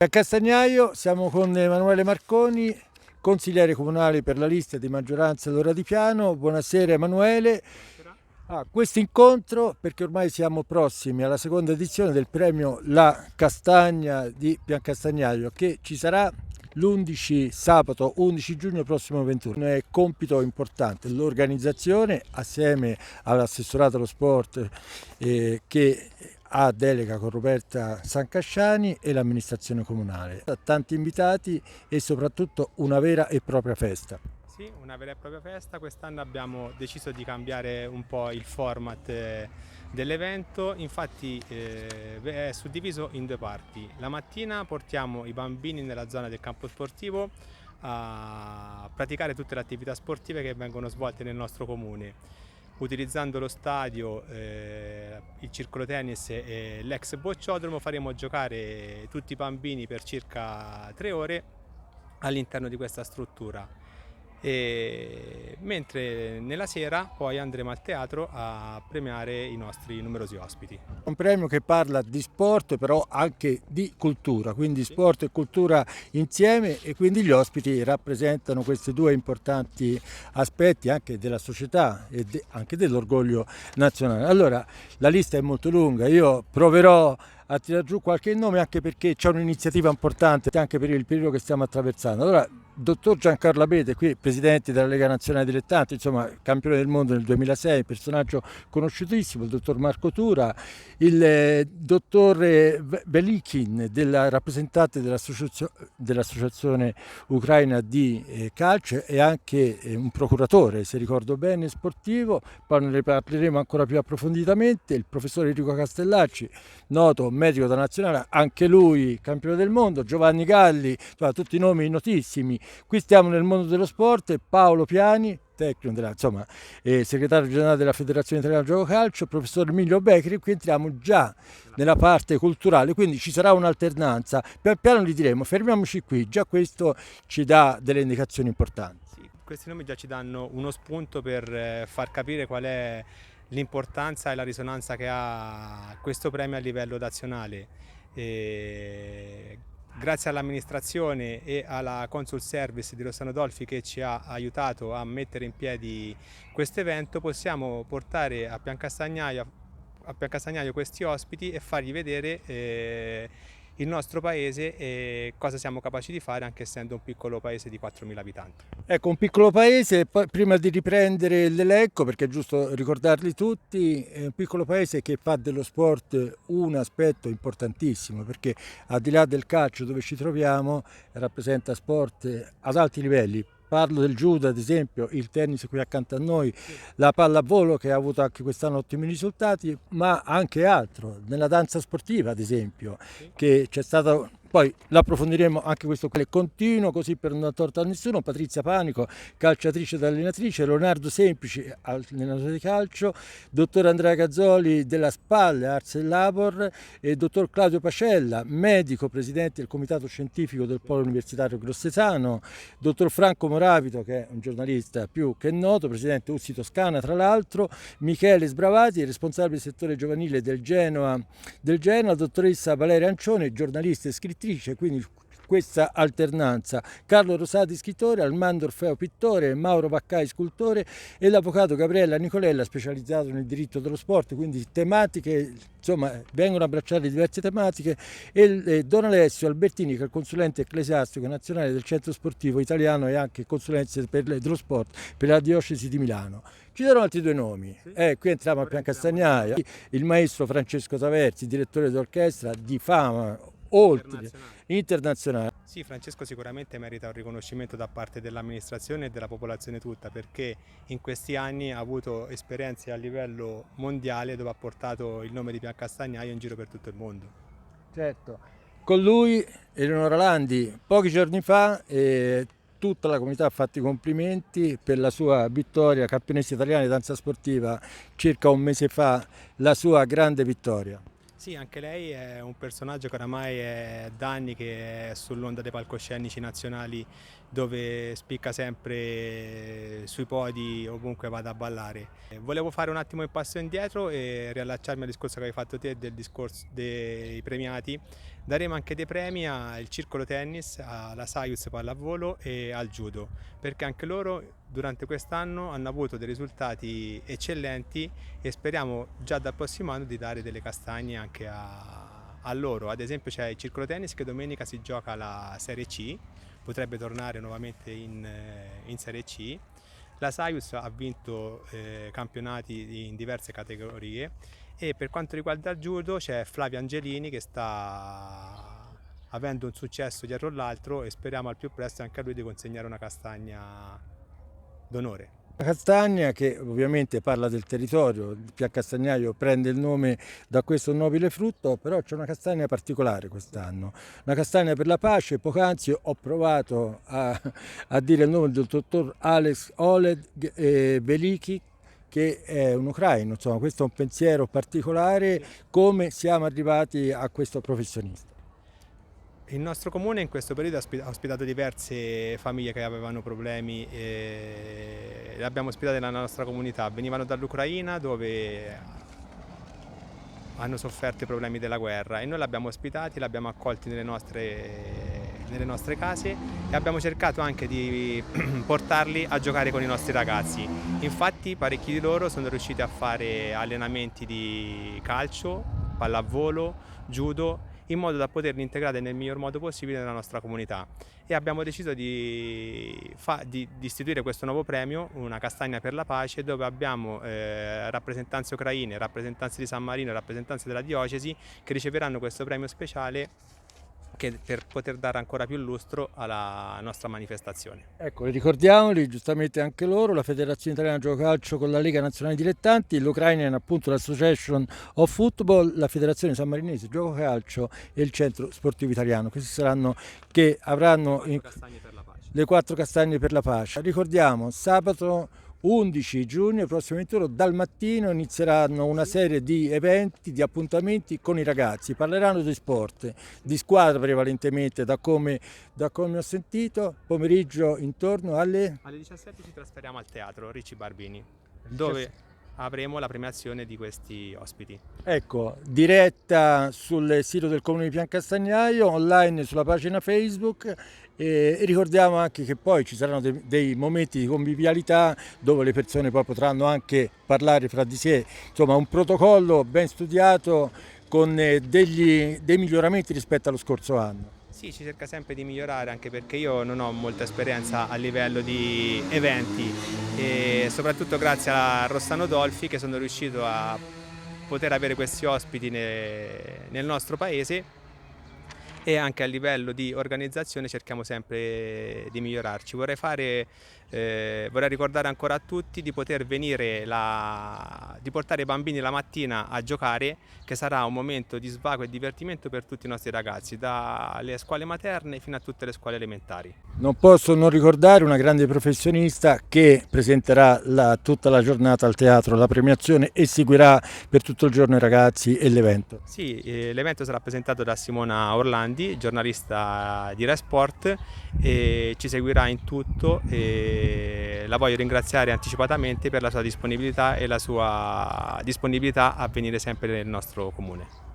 A Castagnaio siamo con Emanuele Marconi, consigliere comunale per la lista di maggioranza Lora di Piano. Buonasera Emanuele. Questo incontro perché ormai siamo prossimi alla seconda edizione del premio La Castagna di Piancastagnaio, che ci sarà l'11 sabato 11 giugno prossimo 21. È compito importante l'organizzazione assieme all'assessorato allo sport che ha delega con Roberta Sancasciani e l'amministrazione comunale. Tanti invitati e soprattutto una vera e propria festa. Sì, una vera e propria festa. Quest'anno abbiamo deciso di cambiare un po' il format dell'evento, infatti è suddiviso in due parti. La mattina portiamo i bambini nella zona del campo sportivo a praticare tutte le attività sportive che vengono svolte nel nostro comune. Utilizzando lo stadio, il circolo tennis e l'ex bocciodromo faremo giocare tutti i bambini per circa 3 ore all'interno di questa struttura. Mentre nella sera poi andremo al teatro a premiare i nostri numerosi ospiti. Un premio che parla di sport però anche di cultura, quindi sport e cultura insieme, e quindi gli ospiti rappresentano questi due importanti aspetti anche della società e anche dell'orgoglio nazionale. Allora, la lista è molto lunga, io proverò a tirare giù qualche nome anche perché c'è un'iniziativa importante anche per il periodo che stiamo attraversando. Allora, dottor Giancarlo Abete, qui presidente della Lega Nazionale Dilettanti, insomma campione del mondo nel 2006, personaggio conosciutissimo, il dottor Marco Tura, il dottor Velikhin, rappresentante dell'associazione ucraina di calcio e anche un procuratore, se ricordo bene, sportivo. Poi ne parleremo ancora più approfonditamente. Il professor Enrico Castellacci, noto medico da nazionale, anche lui campione del mondo. Giovanni Galli, tutti nomi notissimi. Qui stiamo nel mondo dello sport. Paolo Piani, tecnico segretario generale della Federazione Italiana Gioco Calcio, professor Emilio Becri. Qui entriamo già nella parte culturale, quindi ci sarà un'alternanza. Pian piano li diremo, fermiamoci qui, già questo ci dà delle indicazioni importanti. Sì, questi nomi già ci danno uno spunto per far capire qual è l'importanza e la risonanza che ha questo premio a livello nazionale. Grazie all'amministrazione e alla Consul Service di Rossano Dolfi che ci ha aiutato a mettere in piedi questo evento, possiamo portare a Piancastagnaio questi ospiti e fargli vedere il nostro paese e cosa siamo capaci di fare, anche essendo un piccolo paese di 4.000 abitanti. Ecco, un piccolo paese, poi, prima di riprendere l'elenco, perché è giusto ricordarli tutti, è un piccolo paese che fa dello sport un aspetto importantissimo, perché al di là del calcio dove ci troviamo, rappresenta sport ad alti livelli. Parlo del judo, ad esempio, il tennis qui accanto a noi, la pallavolo che ha avuto anche quest'anno ottimi risultati, ma anche altro, nella danza sportiva ad esempio, che c'è stata. Poi l'approfondiremo anche questo quale continuo, così per non dar torto a nessuno. Patrizia Panico, calciatrice ed allenatrice, Leonardo Semplici, allenatore di calcio, dottor Andrea Gazzoli della SPAL, Arts e Labor, e dottor Claudio Pacella, medico, presidente del comitato scientifico del Polo Universitario Grossetano, dottor Franco Moravito, che è un giornalista più che noto, presidente USSI Toscana tra l'altro, Michele Sbravati, responsabile settore giovanile del Genoa, dottoressa Valeria Ancione, giornalista e scrittrice, quindi questa alternanza. Carlo Rosati, scrittore, Armando Orfeo, pittore, Mauro Baccai, scultore, e l'avvocato Gabriella Nicolella, specializzato nel diritto dello sport, quindi tematiche, insomma, vengono abbracciate diverse tematiche, e Don Alessio Albertini, che è il consulente ecclesiastico nazionale del Centro Sportivo Italiano e anche consulenze dello sport per la diocesi di Milano. Ci sono altri due nomi, qui entriamo a Piancastagnaio, il maestro Francesco Taverzi, direttore d'orchestra di fama oltre internazionale. Sì, Francesco sicuramente merita un riconoscimento da parte dell'amministrazione e della popolazione tutta, perché in questi anni ha avuto esperienze a livello mondiale dove ha portato il nome di Piancastagnaio in giro per tutto il mondo. Certo, con lui Eleonora Landi, pochi giorni fa tutta la comunità ha fatto i complimenti per la sua vittoria, campionessa italiana di danza sportiva circa un mese fa, la sua grande vittoria. Sì, anche lei è un personaggio che oramai è da anni che è sull'onda dei palcoscenici nazionali, dove spicca sempre sui podi ovunque vada a ballare. Volevo fare un attimo il passo indietro e riallacciarmi al discorso che avevi fatto te del discorso dei premiati. Daremo anche dei premi al Circolo Tennis, alla Saius Pallavolo e al Judo, perché anche loro durante quest'anno hanno avuto dei risultati eccellenti e speriamo già dal prossimo anno di dare delle castagne anche a loro. Ad esempio c'è il Circolo Tennis che domenica si gioca la Serie C, potrebbe tornare nuovamente in Serie C. La Saius ha vinto campionati in diverse categorie e per quanto riguarda il judo c'è Flavio Angelini che sta avendo un successo dietro l'altro e speriamo al più presto anche a lui di consegnare una castagna d'onore. La castagna, che ovviamente parla del territorio, il Piancastagnaio prende il nome da questo nobile frutto, però c'è una castagna particolare quest'anno, una castagna per la pace. Poc'anzi ho provato a dire il nome del dottor Alex Oleg Veliki, che è un ucraino. Insomma, questo è un pensiero particolare. Come siamo arrivati a questo professionista? Il nostro comune in questo periodo ha ospitato diverse famiglie che avevano problemi e le abbiamo ospitate nella nostra comunità. Venivano dall'Ucraina dove hanno sofferto i problemi della guerra e noi li abbiamo ospitati, li abbiamo accolti nelle nostre case e abbiamo cercato anche di portarli a giocare con i nostri ragazzi. Infatti parecchi di loro sono riusciti a fare allenamenti di calcio, pallavolo, judo, in modo da poterli integrare nel miglior modo possibile nella nostra comunità e abbiamo deciso di istituire questo nuovo premio, una castagna per la pace, dove abbiamo rappresentanze ucraine, rappresentanze di San Marino, rappresentanze della diocesi che riceveranno questo premio speciale per poter dare ancora più lustro alla nostra manifestazione. Ecco, ricordiamoli giustamente anche loro: la Federazione Italiana Gioco Calcio con la Lega Nazionale Dilettanti, l'Ukrainian appunto l'Association of Football, la Federazione Sammarinese Gioco Calcio e il Centro Sportivo Italiano. Questi saranno che avranno le 4 castagne per la pace. Ricordiamo, sabato 11 giugno, prossimo 21, dal mattino inizieranno una serie di eventi, di appuntamenti con i ragazzi. Parleranno di sport, di squadra prevalentemente, da come ho sentito. Pomeriggio intorno alle 17 ci trasferiamo al teatro Ricci Barbini, dove avremo la premiazione di questi ospiti. Ecco, diretta sul sito del Comune di Piancastagnaio, online sulla pagina Facebook. E ricordiamo anche che poi ci saranno dei momenti di convivialità dove le persone poi potranno anche parlare fra di sé. Insomma, un protocollo ben studiato con dei miglioramenti rispetto allo scorso anno. Sì, ci cerca sempre di migliorare, anche perché io non ho molta esperienza a livello di eventi e soprattutto grazie a Rossano Dolfi che sono riuscito a poter avere questi ospiti nel nostro paese, e anche a livello di organizzazione cerchiamo sempre di migliorarci. Vorrei ricordare ancora a tutti di poter venire di portare i bambini la mattina a giocare, che sarà un momento di svago e divertimento per tutti i nostri ragazzi, dalle scuole materne fino a tutte le scuole elementari. Non posso non ricordare una grande professionista che presenterà tutta la giornata al teatro la premiazione e seguirà per tutto il giorno i ragazzi e l'evento. Sì, l'evento sarà presentato da Simona Orlandi, giornalista di Rai Sport, e ci seguirà in tutto e la voglio ringraziare anticipatamente per la sua disponibilità e la sua disponibilità a venire sempre nel nostro comune.